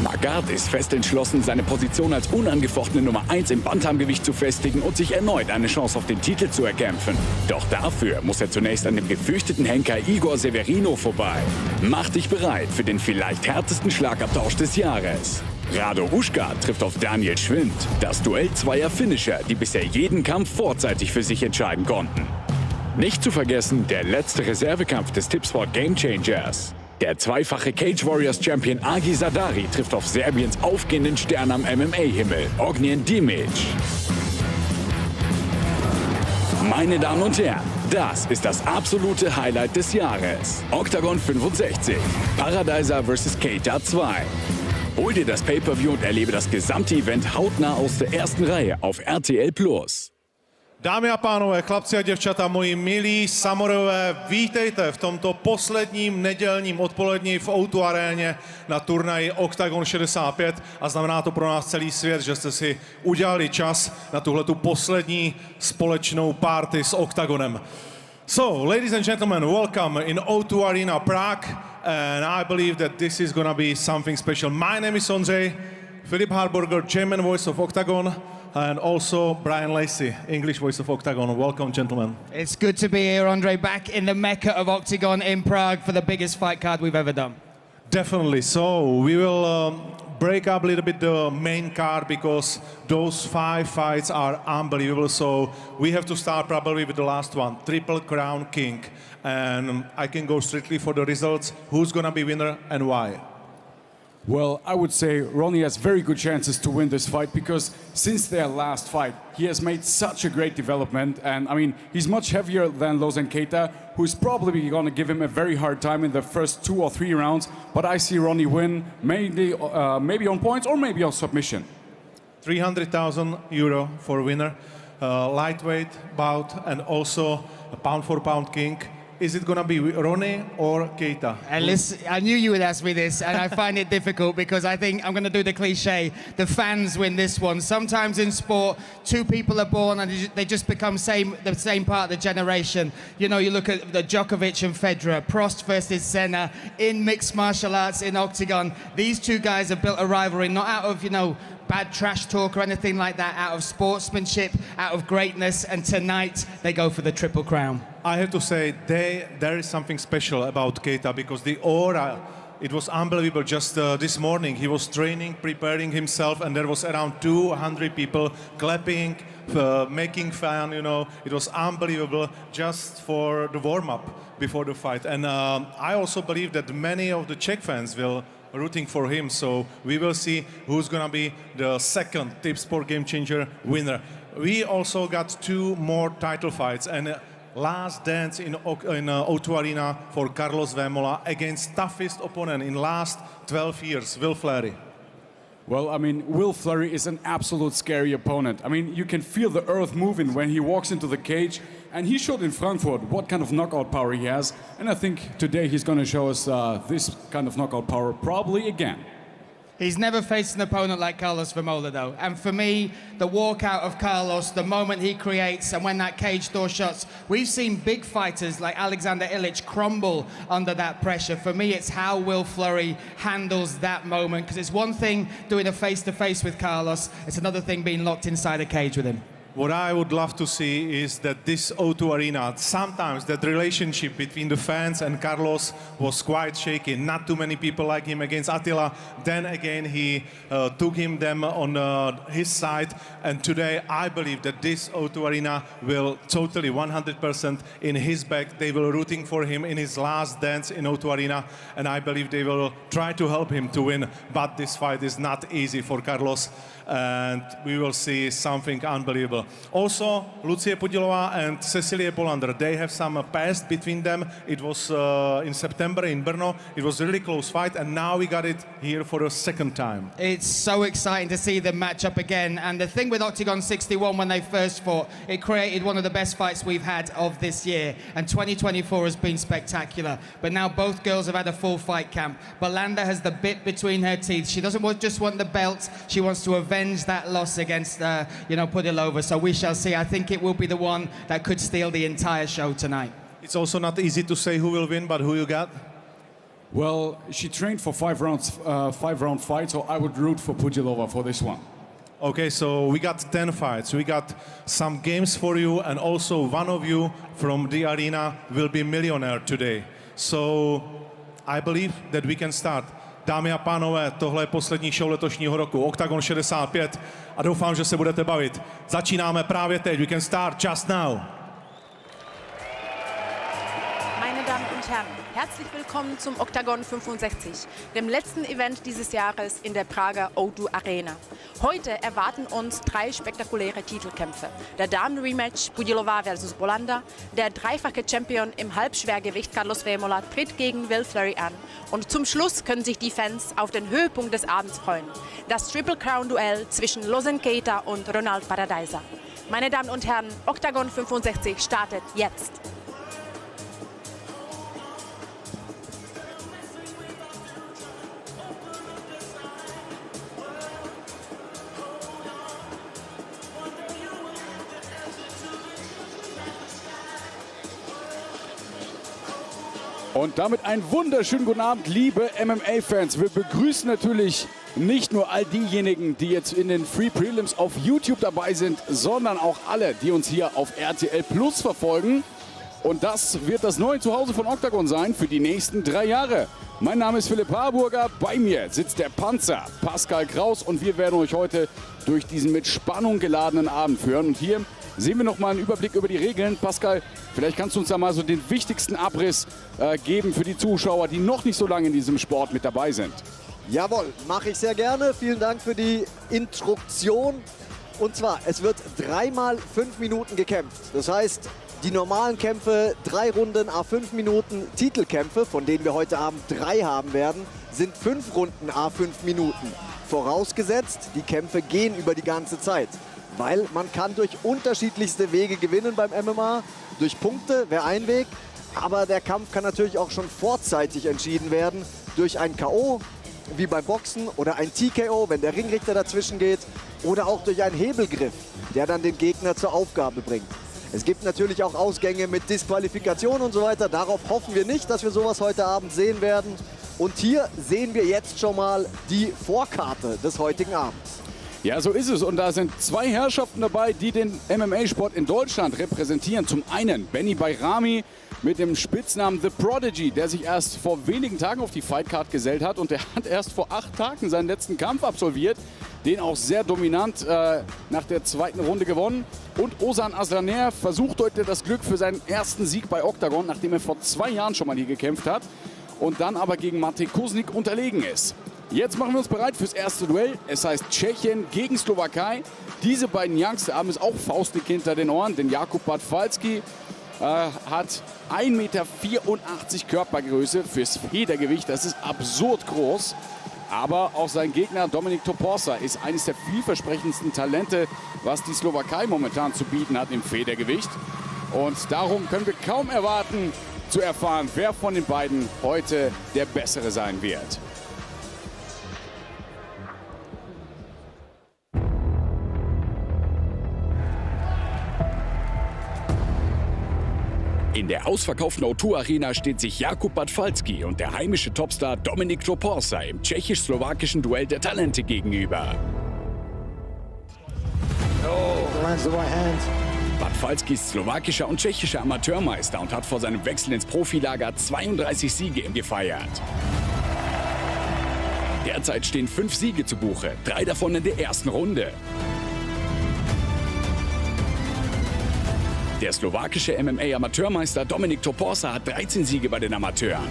Magath ist fest entschlossen, seine Position als unangefochtene Nummer 1 im Bantamgewicht zu festigen und sich erneut eine Chance auf den Titel zu erkämpfen. Doch dafür muss er zunächst an dem gefürchteten Henker Igor Severino vorbei. Mach dich bereit für den vielleicht härtesten Schlagabtausch des Jahres. Rado Uška trifft auf Daniel Schwind. Das Duell zweier Finisher, die bisher jeden Kampf vorzeitig für sich entscheiden konnten. Nicht zu vergessen der letzte Reservekampf des Tipsport Gamechangers. Der zweifache Cage Warriors Champion Agi Zadari trifft auf Serbiens aufgehenden Stern am MMA-Himmel, Ognjen Dimic. Meine Damen und Herren, das ist das absolute Highlight des Jahres. Oktagon 65, Paradeiser vs. Keita 2. Hol dir das Pay-Per-View und erlebe das gesamte Event hautnah aus der ersten Reihe auf RTL+. Dámy a pánové, chlapci a děvčata, moji milí samorové, vítejte v tomto posledním nedělním odpolední v O2 aréně na turnaji Oktagon 65 a znamená to pro nás celý svět, že jste si udělali čas na tuhletu poslední společnou party s Oktagonem. So, ladies and gentlemen, welcome in O2 Arena Prague, and I believe that this is gonna be something special. My name is Ondřej, Filip Harburger, German voice of Oktagon, and also Brian Lacey, English voice of Oktagon. Welcome, gentlemen. It's good to be here, Andre, back in the mecca of Oktagon in Prague for the biggest fight card we've ever done. Definitely. So we will break up a little bit the main card because those 5 fights are unbelievable. So we have to start probably with the last one, Triple Crown King. And I can go strictly for the results. Who's going to be winner and why? Well, I would say Ronnie has very good chances to win this fight because since their last fight, he has made such a great development. And I mean, he's much heavier than Lozan Keita, who's probably going to give him a very hard time in the first 2 or 3 rounds. But I see Ronnie win, maybe on points or maybe on submission. 300,000 euro for winner, lightweight bout, and also a pound-for-pound king. Is it going to be Ronnie or Keita? And listen, I knew you would ask me this, and I find it difficult because I think I'm going to do the cliche. The fans win this one. Sometimes in sport, 2 people are born and they just become the same part of the generation. You know, you look at the Djokovic and Federer, Prost versus Senna, in mixed martial arts, in Oktagon. These 2 guys have built a rivalry, not out of, bad trash talk or anything like that, out of sportsmanship, out of greatness, and tonight they go for the Triple Crown. I have to say, there is something special about Keita because the aura, it was unbelievable. Just this morning, he was training, preparing himself, and there was around 200 people clapping, making fun, It was unbelievable just for the warm-up before the fight. And I also believe that many of the Czech fans will rooting for him, so we will see who's gonna be the second Tipsport Game Changer winner. We also got 2 more title fights and last dance in O2 Arena for Carlos Vemola against toughest opponent in last 12 years, Will Fleury. Well, I mean, Will Fleury is an absolute scary opponent. I mean, you can feel the earth moving when he walks into the cage, and he showed in Frankfurt what kind of knockout power he has, and I think today he's going to show us this kind of knockout power probably again. He's never faced an opponent like Carlos Vermola, though. And for me, the walkout of Carlos, the moment he creates, and when that cage door shuts, we've seen big fighters like Alexander Ilic crumble under that pressure. For me, it's how Will Fleury handles that moment, because it's one thing doing a face-to-face with Carlos, it's another thing being locked inside a cage with him. What I would love to see is that this O2 Arena, sometimes that relationship between the fans and Carlos was quite shaky. Not too many people like him against Attila. Then again, he took them on his side. And today, I believe that this O2 Arena will totally 100% in his back. They will rooting for him in his last dance in O2 Arena. And I believe they will try to help him to win. But this fight is not easy for Carlos. And we will see something unbelievable. Also, Lucie Pudilova and Cecilie Polander, they have some past between them. It was in September in Brno. It was a really close fight, and now we got it here for a second time. It's so exciting to see them match up again. And the thing with Oktagon 61, when they first fought, it created one of the best fights we've had of this year. And 2024 has been spectacular. But now both girls have had a full fight camp. Polander has the bit between her teeth. She doesn't just want the belt. She wants to avenge that loss against, Pudilova. So we shall see. I think it will be the one that could steal the entire show tonight. It's also not easy to say who will win, but who you got? Well, she trained for 5-round fight, so I would root for Pudilova for this one. Okay, so we got 10 fights. We got some games for you, and also one of you from the arena will be millionaire today. So I believe that we can start. Dámy a pánové, tohle je poslední show letošního roku, Oktagon 65, a doufám, že se budete bavit. Začínáme právě teď. We can start just now. Meine Damen und Herren, herzlich willkommen zum Oktagon 65, dem letzten Event dieses Jahres in der Prager O2 Arena. Heute erwarten uns 3 spektakuläre Titelkämpfe. Der Damen-Rematch Pudilova vs. Polander, der dreifache Champion im Halbschwergewicht Carlos Vermola tritt gegen Will Fleury an. Und zum Schluss können sich die Fans auf den Höhepunkt des Abends freuen. Das Triple Crown-Duell zwischen Lozan Keita und Ronald Paradeiser. Meine Damen und Herren, Oktagon 65 startet jetzt. Und damit einen wunderschönen guten Abend, liebe MMA-Fans. Wir begrüßen natürlich nicht nur all diejenigen, die jetzt in den Free Prelims auf YouTube dabei sind, sondern auch alle, die uns hier auf RTL Plus verfolgen. Und das wird das neue Zuhause von Oktagon sein für die nächsten 3 Jahre. Mein Name ist Philipp Harburger, bei mir sitzt der Panzer Pascal Kraus und wir werden euch heute durch diesen mit Spannung geladenen Abend führen. Und hier sehen wir noch mal einen Überblick über die Regeln. Pascal, vielleicht kannst du uns da mal so den wichtigsten Abriss geben für die Zuschauer, die noch nicht so lange in diesem Sport mit dabei sind. Jawohl, mache ich sehr gerne. Vielen Dank für die Introduktion. Und zwar, es wird 3 mal 5 Minuten gekämpft. Das heißt, die normalen Kämpfe, 3 Runden, 5 Minuten. Titelkämpfe, von denen wir heute Abend 3 haben werden, sind 5 Runden, 5 Minuten. Vorausgesetzt, die Kämpfe gehen über die ganze Zeit. Weil man kann durch unterschiedlichste Wege gewinnen beim MMA. Durch Punkte wäre ein Weg, aber der Kampf kann natürlich auch schon vorzeitig entschieden werden. Durch ein K.O., wie beim Boxen, oder ein TKO, wenn der Ringrichter dazwischen geht. Oder auch durch einen Hebelgriff, der dann den Gegner zur Aufgabe bringt. Es gibt natürlich auch Ausgänge mit Disqualifikation und so weiter. Darauf hoffen wir nicht, dass wir sowas heute Abend sehen werden. Und hier sehen wir jetzt schon mal die Vorkarte des heutigen Abends. Ja, so ist es. Und da sind 2 Herrschaften dabei, die den MMA-Sport in Deutschland repräsentieren. Zum einen Benny Bayrami mit dem Spitznamen The Prodigy, der sich erst vor wenigen Tagen auf die Fightcard gesellt hat. Und der hat erst vor 8 Tagen seinen letzten Kampf absolviert. Den auch sehr dominant nach der 2. Runde gewonnen. Und Ozan Aslaner versucht heute das Glück für seinen ersten Sieg bei Oktagon, nachdem er vor 2 Jahren schon mal hier gekämpft hat. Und dann aber gegen Matej Kusnik unterlegen ist. Jetzt machen wir uns bereit fürs erste Duell. Es heißt Tschechien gegen Slowakei. Diese beiden Youngster haben es auch faustdick hinter den Ohren, denn Jakub Bartwalski hat 1,84 Meter Körpergröße fürs Federgewicht. Das ist absurd groß. Aber auch sein Gegner Dominik Toporza ist eines der vielversprechendsten Talente, was die Slowakei momentan zu bieten hat im Federgewicht. Und darum können wir kaum erwarten, zu erfahren, wer von den beiden heute der Bessere sein wird. In der ausverkauften O2 Arena steht sich Jakub Bartfalski und der heimische Topstar Dominik Toporsa im tschechisch-slowakischen Duell der Talente gegenüber. Bartfalski ist slowakischer und tschechischer Amateurmeister und hat vor seinem Wechsel ins Profilager 32 Siege gefeiert. Derzeit stehen 5 Siege zu Buche, 3 davon in der ersten Runde. Der slowakische MMA-Amateurmeister Dominik Toporsa hat 13 Siege bei den Amateuren.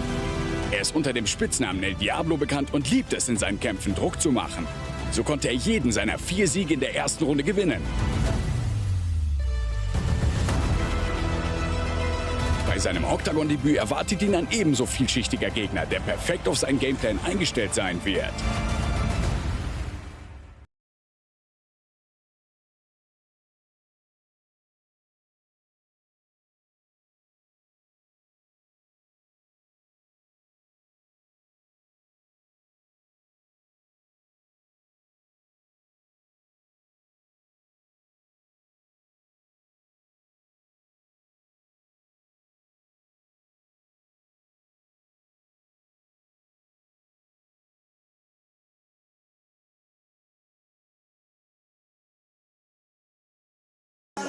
Er ist unter dem Spitznamen El Diablo bekannt und liebt es, in seinen Kämpfen Druck zu machen. So konnte er jeden seiner 4 Siege in der ersten Runde gewinnen. Bei seinem Oktagon-Debüt erwartet ihn ein ebenso vielschichtiger Gegner, der perfekt auf seinen Gameplan eingestellt sein wird.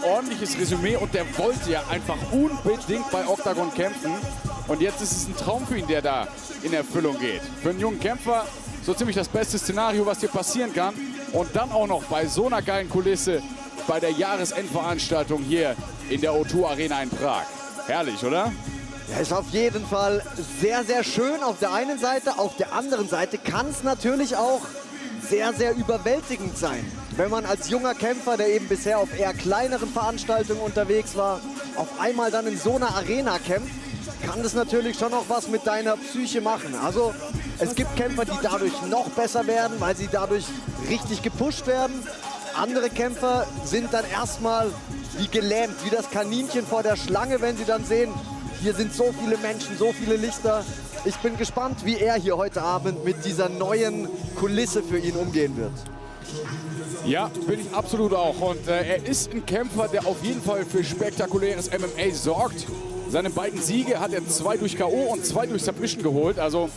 Ordentliches Resümee und der wollte ja einfach unbedingt bei Oktagon kämpfen. Und jetzt ist es ein Traum für ihn, der da in Erfüllung geht. Für einen jungen Kämpfer so ziemlich das beste Szenario, was dir passieren kann. Und dann auch noch bei so einer geilen Kulisse bei der Jahresendveranstaltung hier in der O2 Arena in Prag. Herrlich, oder? Ja, ist auf jeden Fall sehr, sehr schön auf der einen Seite. Auf der anderen Seite kann es natürlich auch sehr, sehr überwältigend sein. Wenn man als junger Kämpfer, der eben bisher auf eher kleineren Veranstaltungen unterwegs war, auf einmal dann in so einer Arena kämpft, kann das natürlich schon noch was mit deiner Psyche machen. Also es gibt Kämpfer, die dadurch noch besser werden, weil sie dadurch richtig gepusht werden. Andere Kämpfer sind dann erstmal wie gelähmt, wie das Kaninchen vor der Schlange, wenn sie dann sehen, hier sind so viele Menschen, so viele Lichter. Ich bin gespannt, wie er hier heute Abend mit dieser neuen Kulisse für ihn umgehen wird. Ja, bin ich absolut auch. Und er ist ein Kämpfer, der auf jeden Fall für spektakuläres MMA sorgt. Seine beiden Siege hat er 2 durch K.O. und 2 durch Submission geholt. Also,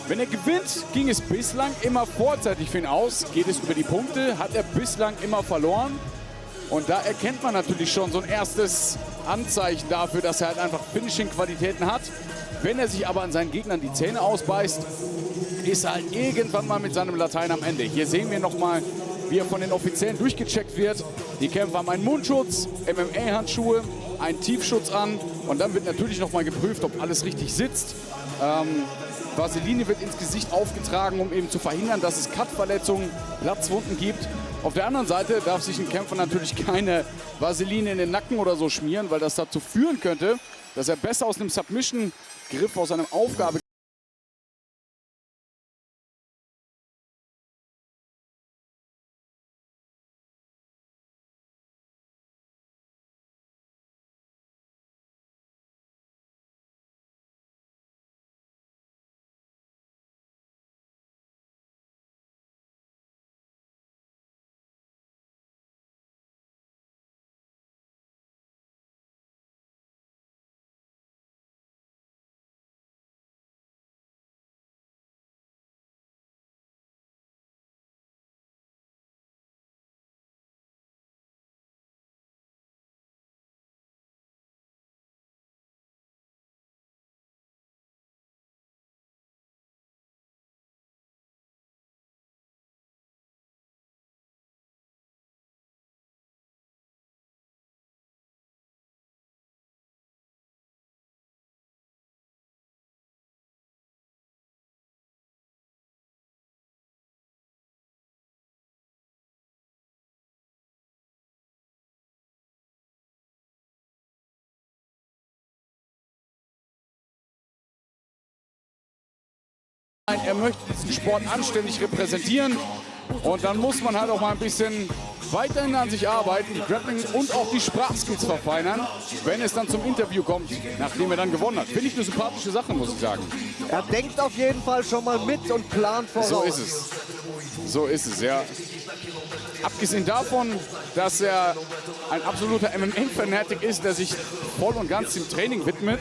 wenn er gewinnt, ging es bislang immer vorzeitig für ihn aus. Geht es über die Punkte, hat er bislang immer verloren. Und da erkennt man natürlich schon so ein erstes Anzeichen dafür, dass er halt einfach Finishing-Qualitäten hat. Wenn er sich aber an seinen Gegnern die Zähne ausbeißt, ist er halt irgendwann mal mit seinem Latein am Ende. Hier sehen wir nochmal, wie er von den Offiziellen durchgecheckt wird. Die Kämpfer haben einen Mundschutz, MMA-Handschuhe, einen Tiefschutz an und dann wird natürlich nochmal geprüft, ob alles richtig sitzt. Vaseline wird ins Gesicht aufgetragen, um eben zu verhindern, dass es Cut-Verletzungen, Platzwunden gibt. Auf der anderen Seite darf sich ein Kämpfer natürlich keine Vaseline in den Nacken oder so schmieren, weil das dazu führen könnte, dass er besser aus einem Submission-Griff, aus einem Aufgabe er möchte diesen Sport anständig repräsentieren und dann muss man halt auch mal ein bisschen weiterhin an sich arbeiten, die Grappling und auch die Sprachskills verfeinern, wenn es dann zum Interview kommt, nachdem er dann gewonnen hat. Finde ich eine sympathische Sache, muss ich sagen. Er denkt auf jeden Fall schon mal mit und plant voraus. So ist es. So ist es, ja. Abgesehen davon, dass er ein absoluter MMA-Fanatic ist, der sich voll und ganz dem Training widmet,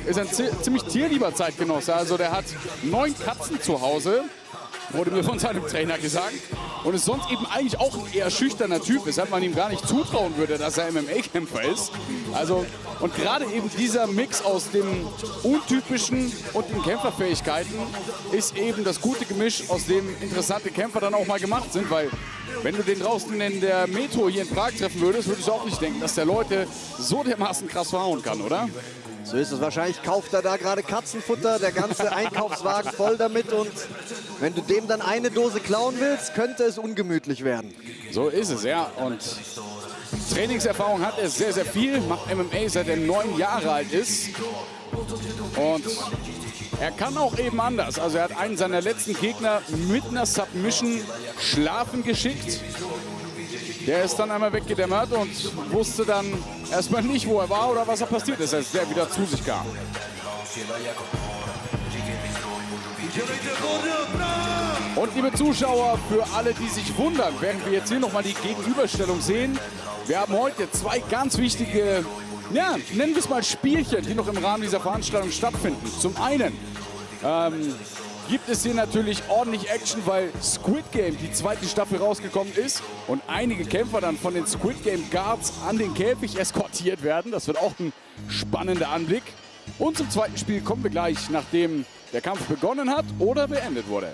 ist ein ziemlich tierlieber Zeitgenosse. Also der hat 9 Katzen zu Hause, wurde mir von seinem Trainer gesagt. Und ist sonst eben eigentlich auch ein eher schüchterner Typ, weshalb man ihm gar nicht zutrauen würde, dass er MMA-Kämpfer ist. Also, und gerade eben dieser Mix aus dem Untypischen und den Kämpferfähigkeiten ist eben das gute Gemisch, aus dem interessante Kämpfer dann auch mal gemacht sind. Weil, wenn du den draußen in der Metro hier in Prag treffen würdest, würdest du auch nicht denken, dass der Leute so dermaßen krass verhauen kann, oder? So ist es. Wahrscheinlich kauft er da gerade Katzenfutter, der ganze Einkaufswagen voll damit. Und wenn du dem dann eine Dose klauen willst, könnte es ungemütlich werden. So ist es, ja. Und Trainingserfahrung hat er sehr, sehr viel. Macht MMA, seit er 9 Jahre alt ist. Und er kann auch eben anders. Also er hat einen seiner letzten Gegner mit einer Submission schlafen geschickt. Der ist dann einmal weggedämmert und wusste dann erstmal nicht, wo er war oder was er passiert ist, als der wieder zu sich kam. Und liebe Zuschauer, für alle, die sich wundern, werden wir jetzt hier nochmal die Gegenüberstellung sehen. Wir haben heute 2 ganz wichtige, ja, nennen wir es mal Spielchen, die noch im Rahmen dieser Veranstaltung stattfinden. Zum einen gibt es hier natürlich ordentlich Action, weil Squid Game, die 2. Staffel, rausgekommen ist und einige Kämpfer dann von den Squid Game Guards an den Käfig eskortiert werden. Das wird auch ein spannender Anblick. Und zum zweiten Spiel kommen wir gleich, nachdem der Kampf begonnen hat oder beendet wurde.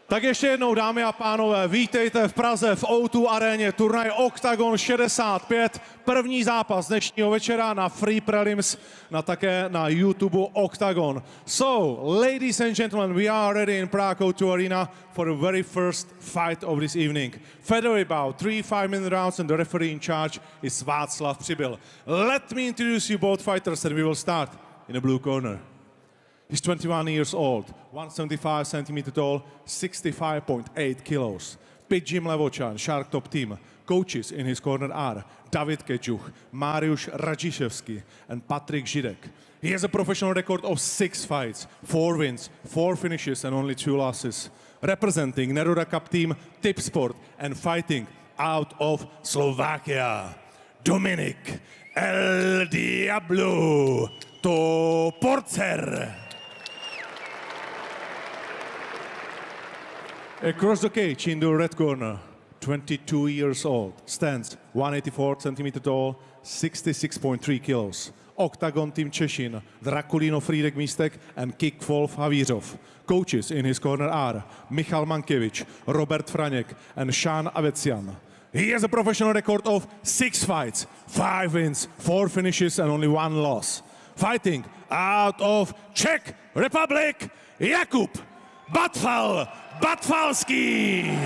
Tak ještě jednou, dámy a pánové, vítejte v Praze v O2 aréně, turnaj Oktagon 65, první zápas dnešního večera na Free Prelims, také na YouTube Oktagon. So, ladies and gentlemen, we are ready in Prague O2 Arena for the very first fight of this evening. Featherweight bout, 3 5-minute rounds, and the referee in charge is Václav Přibyl. Let me introduce you both fighters, and we will start in the blue corner. He's 21 years old, 175 centimeter tall, 65.8 kilos. Pit Jim Levochan, Shark Top Team. Coaches in his corner are David Keťuch, Mariusz Radziszewski, and Patrik Židek. He has a professional record of 6 fights, 4 wins, 4 finishes, and only 2 losses. Representing Neruda Cup Team, Tip Sport, and fighting out of Slovakia, Dominik El Diablo Toporcer. Across the cage in the red corner, 22 years old, stands 184 centimeter tall, 66.3 kilos. Oktagon Team Češin, Drakulino Frídek Místek, and Kickvolf Havířov. Coaches in his corner are Michal Mankiewicz, Robert Franěk, and Sean Avecian. He has a professional record of 6 fights, 5 wins, 4 finishes, and only 1 loss. Fighting out of Czech Republic, Jakub Batwalski.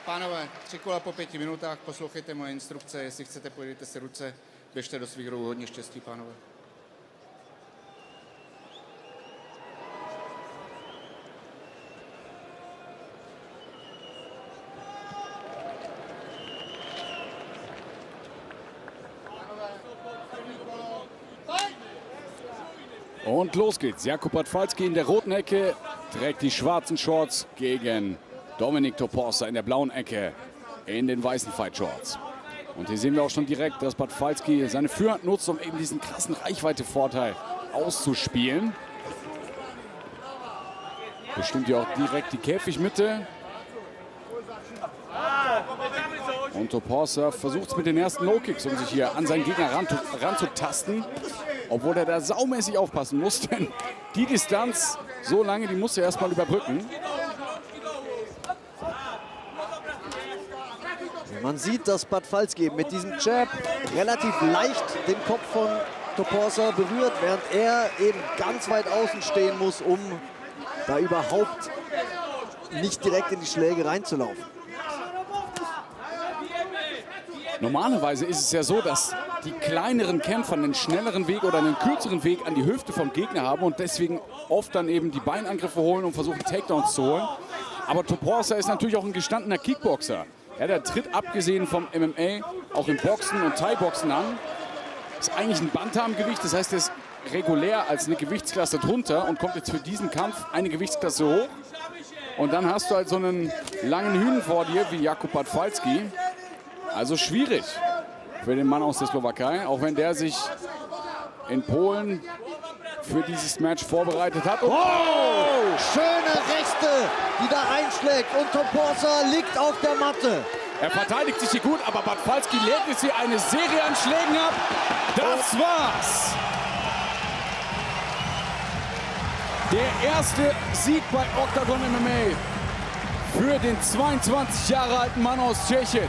Pánové, 3 kola po 5 minutách, poslouchejte moje instrukce, jestli chcete, pojďte si ruce, běžte do svých rohů, hodně štěstí, pánové. Und los geht's. Jakub Batwalski in der roten Ecke trägt die schwarzen Shorts gegen Dominik Toporcer in der blauen Ecke in den weißen Fight Shorts. Und hier sehen wir auch schon direkt, dass Batwalski seine Führhand nutzt, um eben diesen krassen Reichweite-Vorteil auszuspielen. Bestimmt hier auch direkt die Käfigmitte. Und Toporcer versucht es mit den ersten Low-Kicks, um sich hier an seinen Gegner ranzutasten. Obwohl er da saumäßig aufpassen muss, denn die Distanz so lange, die muss er erstmal überbrücken. Man sieht, dass Batwalski mit diesem Jab relativ leicht den Kopf von Toporcer berührt, während er eben ganz weit außen stehen muss, um da überhaupt nicht direkt in die Schläge reinzulaufen. Normalerweise ist es ja so, dass die kleineren Kämpfer einen schnelleren Weg oder einen kürzeren Weg an die Hüfte vom Gegner haben und deswegen oft dann eben die Beinangriffe holen und versuchen, Takedowns zu holen. Aber Toporcer ist natürlich auch ein gestandener Kickboxer. Ja, der tritt abgesehen vom MMA auch im Boxen und Thai-Boxen an. Ist eigentlich ein Bantam-Gewicht, das heißt, er ist regulär als eine Gewichtsklasse drunter und kommt jetzt für diesen Kampf eine Gewichtsklasse hoch. Und dann hast du halt so einen langen Hühn vor dir wie Jakub Bartwalski. Also schwierig für den Mann aus der Slowakei, auch wenn der sich in Polen für dieses Match vorbereitet hat. Oh! Schöne Rechte, die da einschlägt und Tomposa liegt auf der Matte. Er verteidigt sich hier gut, aber Bartwalski legt jetzt hier eine Serie an Schlägen ab. Das war's. Der erste Sieg bei Oktagon MMA für den 22 Jahre alten Mann aus Tschechien.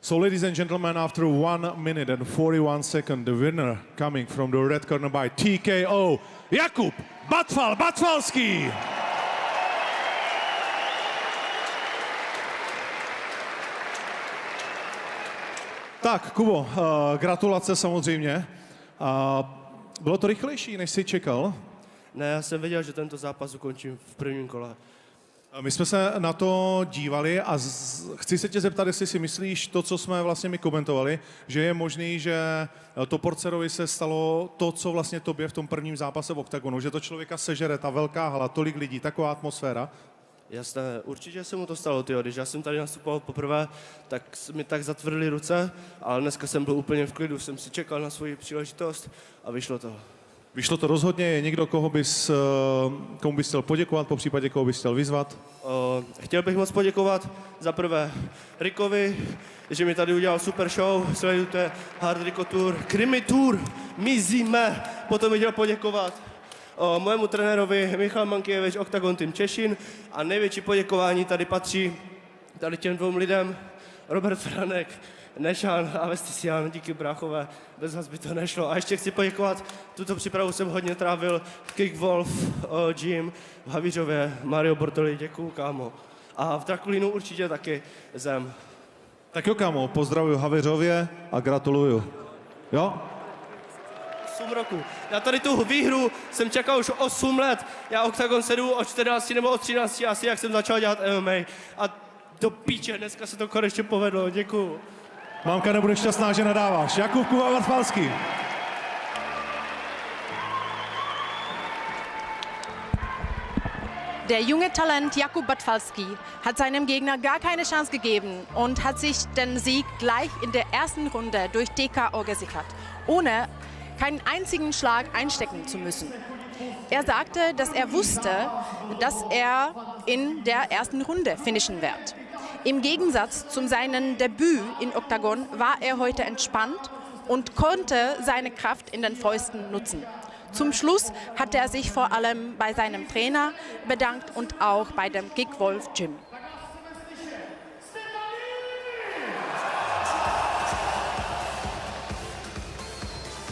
So, ladies and gentlemen, after 1 minute and 41 seconds, the winner coming from the red corner by TKO, Jakub Bartwalski. Tak, Kubo, gratulace samozřejmě. Bylo to rychlejší, než jsi čekal? Ne, já jsem věděl, že tento zápas ukončím v prvním kole. My jsme se na to dívali a chci se tě zeptat, jestli si myslíš to, co jsme vlastně my komentovali, že je možný, že to Porcerovi se stalo to, co vlastně tobě v tom prvním zápase v Oktagonu, že to člověka sežere, ta velká hala, tolik lidí, taková atmosféra. Jasné, určitě se mu to stalo, tyjo. Když já jsem tady nastupoval poprvé, tak mi tak zatvrdly ruce, ale dneska jsem byl úplně v klidu, jsem si čekal na svoji příležitost a vyšlo to. Vyšlo to rozhodně, je někdo, komu bys chtěl poděkovat, po případě koho bys chtěl vyzvat? Chtěl bych moc poděkovat za prvé Rickovi, že mi tady udělal super show, sledujte Hard Rico Tour, Krimi Tour, mizíme, potom bych chtěl poděkovat mému trenérovi Michal Mankijevič, Oktagon Team Češin a největší poděkování tady patří tady těm dvou lidem, Robert Franek, Nešan a Vestisian, díky bráchové, bez vás by to nešlo. A ještě chci poděkovat, tuto přípravu jsem hodně trávil v Kickwolf Gym v Havířově, Mario Bortoli, děkuju, kámo. A v Drakulínu určitě taky Zem. Tak jo, kámo, pozdravuju Havířově a gratuluju. Jo? 8 roku. Já tady tu výhru jsem čekal už 8 let. Já Oktagon sedu od 14 nebo od 13 asi, jak jsem začal dělat MMA. A do píče, dneska se to konečně povedlo, děkuju. Mámka nebude šťastná, že nadáváš. Jakub Bartwalski. Der junge Talent Jakub Bartwalski hat seinem Gegner gar keine Chance gegeben und hat sich den Sieg gleich in der ersten Runde durch TKO gesichert, ohne keinen einzigen Schlag einstecken zu müssen. Er sagte, dass er wusste, dass er in der ersten Runde finishen wird. Im Gegensatz zu seinem Debüt in Oktagon war er heute entspannt und konnte seine Kraft in den Fäusten nutzen. Zum Schluss hat er sich vor allem bei seinem Trainer bedankt und auch bei dem Kick-Wolf Gym.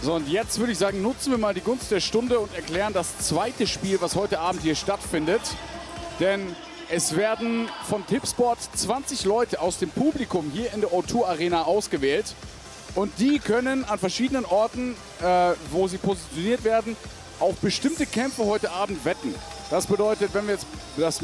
So, und jetzt würde ich sagen, nutzen wir mal die Gunst der Stunde und erklären das zweite Spiel, was heute Abend hier stattfindet. Denn es werden von Tipsport 20 Leute aus dem Publikum hier in der O2 Arena ausgewählt. Und die können an verschiedenen Orten, wo sie positioniert werden, auf bestimmte Kämpfe heute Abend wetten. Das bedeutet, wenn wir jetzt das